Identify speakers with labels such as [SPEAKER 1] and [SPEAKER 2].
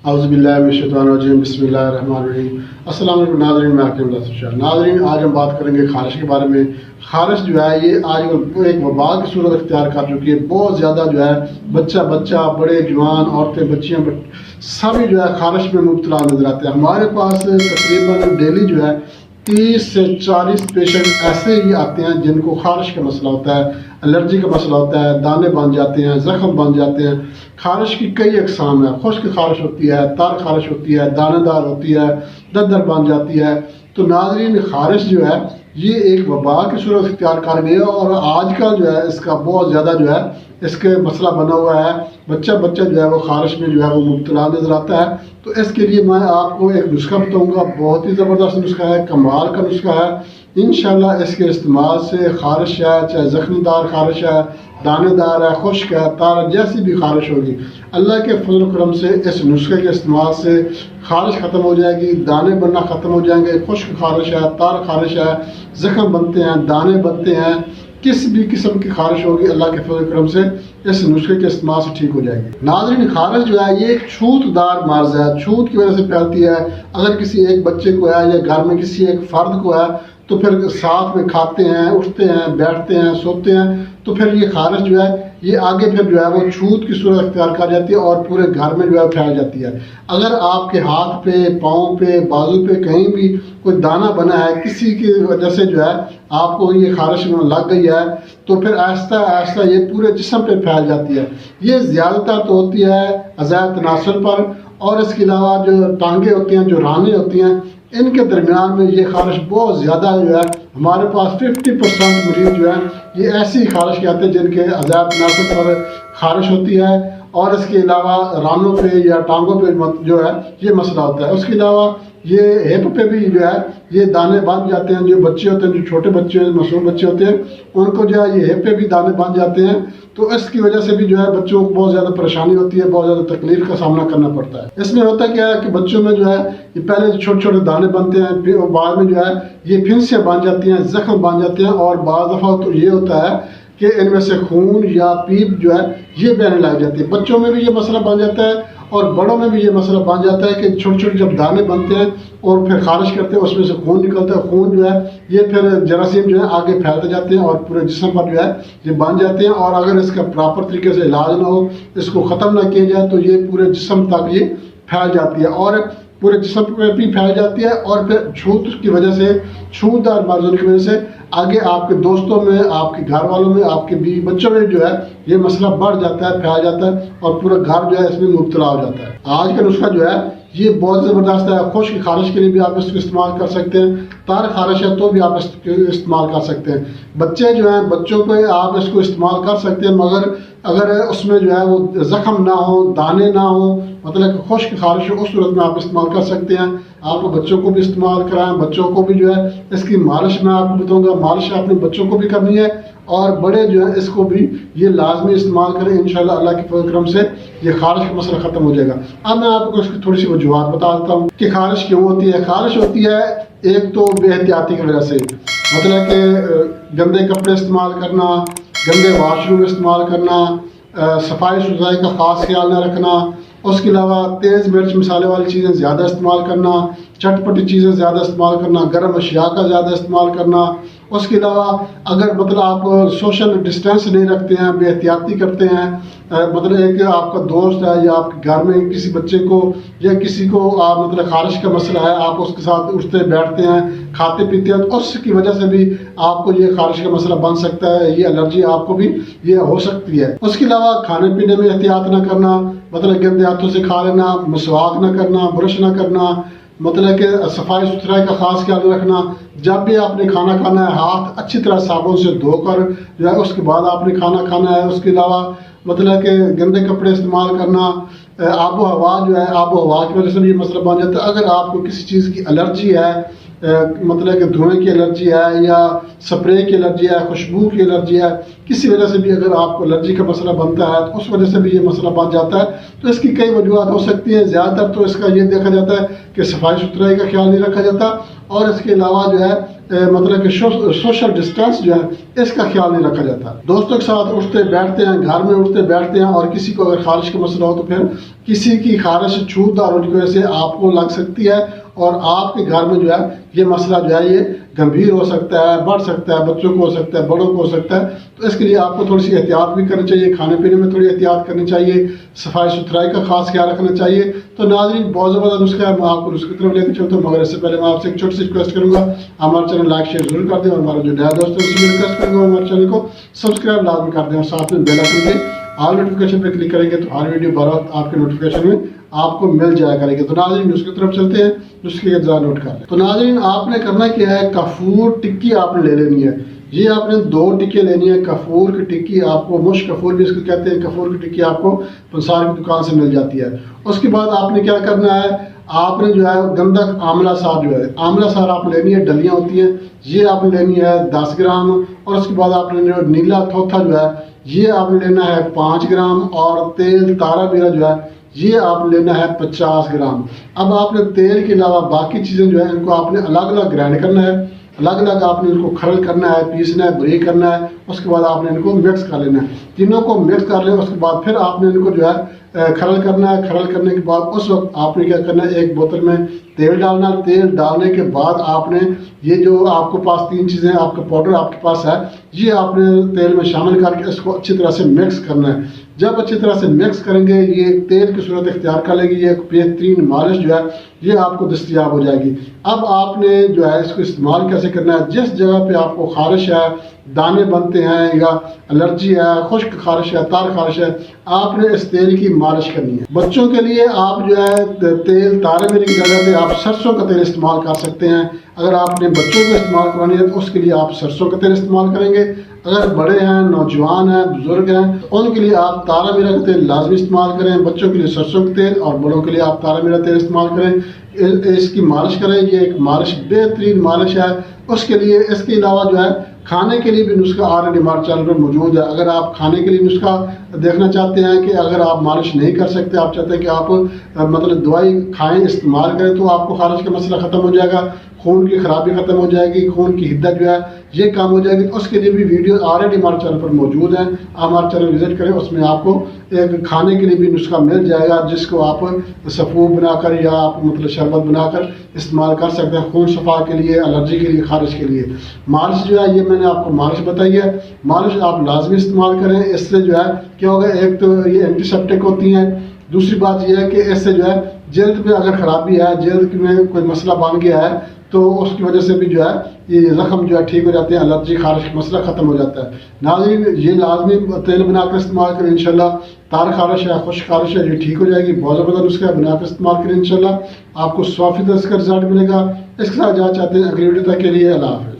[SPEAKER 1] اعوذ باللہ من الشیطان الرجیم، بسم اللہ الرحمن الرحیم۔ السلام علیکم ناظرین، میں حکیم اللہ سرشار۔ ناظرین، آج ہم بات کریں گے خارش کے بارے میں۔ خارش جو ہے یہ آج کل ایک وبا کی صورت اختیار کر چکی ہے۔ بہت زیادہ جو ہے بچہ بڑے جوان عورتیں بچیاں سبھی جو ہے خارش میں مبتلا نظر آتے ہیں۔ ہمارے پاس تقریباً ڈیلی جو ہے 30 سے 40 پیشنٹ ایسے ہی آتے ہیں جن کو خارش کا مسئلہ ہوتا ہے، الرجی کا مسئلہ ہوتا ہے، دانے بن جاتے ہیں، زخم بن جاتے ہیں۔ خارش کی کئی اقسام ہیں، خشک خارش ہوتی ہے، تر خارش ہوتی ہے، دانے دار ہوتی ہے، دردر بن جاتی ہے۔ تو ناظرین، خارش جو ہے یہ ایک وبا کی صورت اختیار کر گئی ہے اور آج کل جو ہے اس کا بہت زیادہ جو ہے اس کے مسئلہ بنا ہوا ہے۔ بچہ جو ہے وہ خارش میں جو ہے وہ مبتلا نظر آتا ہے۔ تو اس کے لیے میں آپ کو ایک نسخہ بتاؤں گا، بہت ہی زبردست نسخہ ہے، کمال کا نسخہ ہے۔ انشاءاللہ اس کے استعمال سے خارش ہے، چاہے زخمی دار خارش ہے، دانے دار ہے، خشک ہے، تار جیسی بھی خارش ہوگی، اللہ کے فضل و کرم سے اس نسخے کے استعمال سے خارش ختم ہو جائے گی، دانے بننا ختم ہو جائیں گے۔ خشک خارش ہے، تار خارش ہے، زخم بنتے ہیں، دانے بنتے ہیں، کس بھی قسم کی خارش ہوگی اللہ کے فضل و کرم سے اس نسخے کے استعمال سے ٹھیک ہو جائے گی۔ ناظرین، خارش جو ہے یہ ایک چھوت دار مرض ہے، چھوت کی وجہ سے پھیلتی ہے۔ اگر کسی ایک بچے کو ہے یا گھر میں کسی ایک فرد کو ہے تو پھر ساتھ میں کھاتے ہیں، اٹھتے ہیں، بیٹھتے ہیں، سوتے ہیں، تو پھر یہ خارش جو ہے یہ آگے پھر جو ہے وہ چھوت کی صورت اختیار کر جاتی ہے اور پورے گھر میں جو ہے پھیل جاتی ہے۔ اگر آپ کے ہاتھ پہ، پاؤں پہ، بازو پہ کہیں بھی کوئی دانہ بنا ہے، کسی کی وجہ سے جو ہے آپ کو یہ خارش میں لگ گئی ہے، تو پھر آہستہ آہستہ یہ پورے جسم پہ پھیل جاتی ہے۔ یہ زیادہ تر تو ہوتی ہے اعضاء تناسل پر، اور اس کے علاوہ جو ٹانگیں ہوتی ہیں، جو رانیں ہوتی ہیں، ان کے درمیان میں یہ خارش بہت زیادہ جو ہے ہمارے پاس 50% مریض جو ہے یہ ایسی خارش کے آتے ہیں جن کے اعضاء تناسل پر خارش ہوتی ہے، اور اس کے علاوہ رانوں پہ یا ٹانگوں پہ جو ہے یہ مسئلہ ہوتا ہے۔ اس کے علاوہ یہ ہپ پہ بھی جو ہے یہ دانے بن جاتے ہیں۔ جو بچے ہوتے ہیں، جو چھوٹے بچے ہیں، معصوم بچے ہوتے ہیں، ان کو جو ہے یہ ہپ پہ بھی دانے بن جاتے ہیں۔ تو اس کی وجہ سے بھی جو ہے بچوں کو بہت زیادہ پریشانی ہوتی ہے، بہت زیادہ تکلیف کا سامنا کرنا پڑتا ہے۔ اس میں ہوتا کیا ہے کہ بچوں میں جو ہے یہ پہلے چھوٹے چھوٹے دانے بنتے ہیں، پھر بعد میں جو ہے یہ پھنسیاں بن جاتی ہیں، زخم بن جاتے ہیں، اور بعض دفعہ تو یہ ہوتا ہے کہ ان میں سے خون یا پیپ جو ہے یہ بہنے لگ جاتی ہے۔ بچوں میں بھی یہ مسئلہ بن جاتا ہے اور بڑوں میں بھی یہ مسئلہ بن جاتا ہے کہ چھوٹے چھوٹے جب دانے بنتے ہیں اور پھر خارش کرتے ہیں، اس میں سے خون نکلتا ہے۔ خون جو ہے یہ پھر جراثیم جو ہے آگے پھیلتے جاتے ہیں اور پورے جسم پر جو ہے یہ بن جاتے ہیں، اور اگر اس کا پراپر طریقے سے علاج نہ ہو، اس کو ختم نہ کیا جائے، تو یہ پورے جسم تک یہ پھیل جاتی ہے اور پورے جسم پہ بھی پھیل جاتی ہے، اور پھر چھوت کی وجہ سے، چھوت دار مرضوں کی وجہ سے آگے آپ کے دوستوں میں، آپ کے گھر والوں میں، آپ کے بیوی بچوں میں جو ہے یہ مسئلہ بڑھ جاتا ہے، پھیل جاتا ہے، اور پورا گھر جو ہے اس میں مبتلا ہو جاتا ہے۔ آج کا نسخہ جو ہے یہ بہت زبردست ہے۔ خشک خارش کے لیے بھی آپ اس کو استعمال کر سکتے ہیں، تار خارش ہے تو بھی آپ اس کو استعمال کر سکتے ہیں۔ بچے جو ہیں، بچوں پہ آپ اس کو استعمال کر سکتے ہیں، مگر اگر اس میں جو ہے وہ زخم نہ ہو، دانے نہ ہوں، مطلب کہ خشک خارش ہو، اس صورت میں آپ استعمال کر سکتے ہیں۔ آپ کو بچوں کو بھی استعمال کرائیں، بچوں کو بھی جو ہے اس کی مالش میں آپ کو بتاؤں گا، مالش اپنے بچوں کو بھی کرنی ہے، اور بڑے جو ہیں اس کو بھی یہ لازمی استعمال کریں۔ انشاءاللہ اللہ کے فضل و کرم سے یہ خارش کا مسئلہ ختم ہو جائے گا۔ اب میں آپ کو اس کی تھوڑی سی وجوہات بتا دیتا ہوں کہ خارش کیوں ہوتی ہے۔ خارش ہوتی ہے ایک تو بے احتیاطی کی وجہ سے، مطلب کہ گندے کپڑے استعمال کرنا، گندے واش روم استعمال کرنا، صفائی ستھرائی کا خاص خیال نہ رکھنا، اس کے علاوہ تیز مرچ مسالے والی چیزیں زیادہ استعمال کرنا، چٹپٹی چیزیں زیادہ استعمال کرنا، گرم اشیاء کا زیادہ استعمال کرنا۔ اس کے علاوہ اگر مطلب آپ سوشل ڈسٹینس نہیں رکھتے ہیں، بے احتیاطی کرتے ہیں، مطلب ایک آپ کا دوست ہے یا آپ کے گھر میں کسی بچے کو یا کسی کو آپ مطلب خارش کا مسئلہ ہے، آپ اس کے ساتھ اٹھتے بیٹھتے ہیں، کھاتے پیتے ہیں، تو اس کی وجہ سے بھی آپ کو یہ خارش کا مسئلہ بن سکتا ہے، یہ الرجی آپ کو بھی یہ ہو سکتی ہے۔ اس کے علاوہ کھانے پینے میں احتیاط نہ کرنا، مطلب گندے ہاتھوں سے کھا لینا، مسواک نہ کرنا، برش نہ کرنا، مطلب کہ صفائی ستھرائی کا خاص خیال رکھنا۔ جب بھی آپ نے کھانا کھانا ہے، ہاتھ اچھی طرح صابن سے دھو کر جو ہے اس کے بعد آپ نے کھانا کھانا ہے۔ اس کے علاوہ مطلب کہ گندے کپڑے استعمال کرنا، آب و ہوا جو ہے، آب و ہوا کی وجہ سے بھی یہ مسئلہ بن جاتا ہے۔ اگر آپ کو کسی چیز کی الرجی ہے، مطلب کہ دھوئیں کی الرجی ہے یا سپرے کی الرجی ہے، خوشبو کی الرجی ہے، کسی وجہ سے بھی اگر آپ کو الرجی کا مسئلہ بنتا ہے تو اس وجہ سے بھی یہ مسئلہ بن جاتا ہے. تو اس کی کئی وجوہات ہو سکتی ہیں. زیادہ تر تو اس کا یہ دیکھا جاتا ہے کہ صفائی ستھرائی کا خیال نہیں رکھا جاتا، اور اس کے علاوہ جو ہے مطلب کہ سوشل ڈسٹینس جو ہے اس کا خیال نہیں رکھا جاتا. دوستوں کے ساتھ اٹھتے بیٹھتے ہیں، گھر میں اٹھتے بیٹھتے ہیں، اور کسی کو اگر خارش کا مسئلہ ہو تو پھر کسی کی خارش چھوتدار ہونے کی وجہ سے آپ کو لگ سکتی ہے، اور آپ کے گھر میں جو ہے یہ مسئلہ جو ہے یہ گمبھیر ہو سکتا ہے، بڑھ سکتا ہے، بچوں کو ہو سکتا ہے، بڑوں کو ہو سکتا ہے. تو اس کے لیے آپ کو تھوڑی سی احتیاط بھی کرنی چاہیے، کھانے پینے میں تھوڑی احتیاط کرنی چاہیے، صفائی ستھرائی کا خاص خیال رکھنا چاہیے. تو ناظرین بہت زبردست نسخہ ہے، میں آپ کو نسخے کی طرف لے کے چلتا ہوں، مگر اس سے پہلے میں آپ سے ایک چھوٹی سی ریکویسٹ کروں گا، ہمارا چینل لائک شیئر ضرور کر دیں، اور ہمارا جو نیا دوست ہے اس سے ریکویسٹ کروں گا ہمارے چینل کو سبسکرائب لازمی کر دیں، اور ساتھ میں بیل آئکن کے آل نوٹیفیکیشن پہ کلک کریں گے تو ہر ویڈیو بر وقت آپ کے نوٹیفیکیشن میں آپ کو مل جایا کرے گی. تو ناظرین نسخے کی طرف چلتے ہیں، نسخے کے اجزاء نوٹ کر لیں. تو ناظرین آپ نے کرنا کیا ہے، کافور ٹکی آپ نے لے لینی ہے. یہ آپ نے 2 ٹکے لینی ہے. کافور کی ٹکی آپ کو مشک کافور بھی اس کو کہتے ہیں، کافور کی ٹکی آپ کو پنسار کی دکان سے مل جاتی ہے. اس کے بعد آپ نے کیا کرنا ہے، آپ نے جو ہے گندک آملہ سار جو ہے آملہ سار آپ لینی ہے، ڈلیاں ہوتی ہیں، یہ آپ نے لینی ہے 10 گرام. اور اس کے بعد آپ نے نیلا تھوتھا جو ہے یہ آپ نے لینا ہے 5 گرام. اور تیل تارا میرا جو ہے یہ آپ لینا ہے 50 گرام. اب آپ نے تیل کے علاوہ باقی چیزیں جو ہے ان کو آپ نے الگ الگ گرائنڈ کرنا ہے، الگ الگ آپ نے ان کو کھرل کرنا ہے، پیسنا ہے، بریک کرنا ہے. اس کے بعد آپ نے ان کو مکس کر لینا ہے، تینوں کو مکس کر لیں. اس کے بعد پھر آپ نے ان کو جو ہے کھرل کرنا ہے. کھرل کرنے کے بعد اس وقت آپ نے کیا کرنا ہے، ایک بوتل میں تیل ڈالنا. تیل ڈالنے کے بعد آپ نے یہ جو آپ کے پاس 3 چیزیں آپ کا پاؤڈر آپ کے پاس ہے یہ آپ نے تیل میں شامل کر کے اس کو اچھی طرح سے مکس کرنا ہے. جب اچھی طرح سے مکس کریں گے یہ تیل کی صورت اختیار کر لے گی، یہ ایک بہترین مالش جو ہے یہ آپ کو دستیاب ہو جائے گی. اب آپ نے جو ہے اس کو استعمال کیسے کرنا ہے، جس جگہ پہ آپ کو خارش ہے، دانے بنتے ہیں یا الرجی ہے، خشک خارش ہے، تار خارش ہے، آپ نے اس تیل کی مالش کرنی ہے. بچوں کے لیے آپ جو ہے تیل تارے میرے کی جگہ پہ آپ سرسوں کا تیل استعمال کر سکتے ہیں. اگر آپ نے بچوں کو استعمال کرانی ہے تو اس کے لیے آپ سرسوں کا تیل استعمال کریں گے. اگر بڑے ہیں، نوجوان ہیں، بزرگ ہیں، ان کے لیے آپ تارا میرا کا تیل لازمی استعمال کریں. بچوں کے لیے سرسوں کا تیل اور بڑوں کے لیے آپ تارا میرا تیل استعمال کریں. اس کی مالش کریں، یہ ایک مالش بہترین مالش ہے. اس کے لیے اس کے علاوہ جو ہے کھانے کے لیے بھی نسخہ آلریڈی ہمارے چینل پر موجود ہے. اگر آپ کھانے کے لیے نسخہ دیکھنا چاہتے ہیں کہ اگر آپ مالش نہیں کر سکتے، آپ چاہتے ہیں کہ آپ مطلب دوائی کھائیں، استعمال کریں، تو آپ کو خارش کا مسئلہ ختم ہو جائے گا، خون کی خرابی ختم ہو جائے گی، خون کی حدت جو ہے یہ کام ہو جائے گی. اس کے لیے بھی ویڈیو آلریڈی ہمارے چینل پر موجود ہیں، آپ ہمارے چینل وزٹ کریں. اس میں آپ کو ایک کھانے کے لیے بھی نسخہ مل جائے گا جس کو آپ سفوف بنا کر یا آپ مطلب شربت بنا کر استعمال کر سکتے ہیں، خون صفا کے لیے، الرجی کے لیے، خارش کے لیے. مالش جو ہے یہ میں نے آپ کو مالش بتائی ہے، مالش آپ لازمی استعمال کریں. اس سے جو ہے کیا ہوگا، ایک تو یہ اینٹی سیپٹک ہوتی ہیں، دوسری بات یہ ہے کہ اس سے جو ہے جلد میں اگر خرابی ہے، جلد میں کوئی مسئلہ بن گیا ہے تو اس کی وجہ سے بھی جو ہے یہ زخم جو ہے ٹھیک ہو جاتے ہیں، الرجی خارش کا مسئلہ ختم ہو جاتا ہے. ناظرین یہ لازمی تیل بنا کر استعمال کریں، انشاءاللہ تار خارش ہے، خشک خارش ہے، یہ ٹھیک ہو جائے گی. بہت زبردست نسخہ ہے، بنا کر استعمال کریں، انشاءاللہ آپ کو 100% اس کا رزلٹ ملے گا. اس کے ساتھ جہاں چاہتے ہیں اگلی ویڈیو تک کے لیے اللہ حافظ.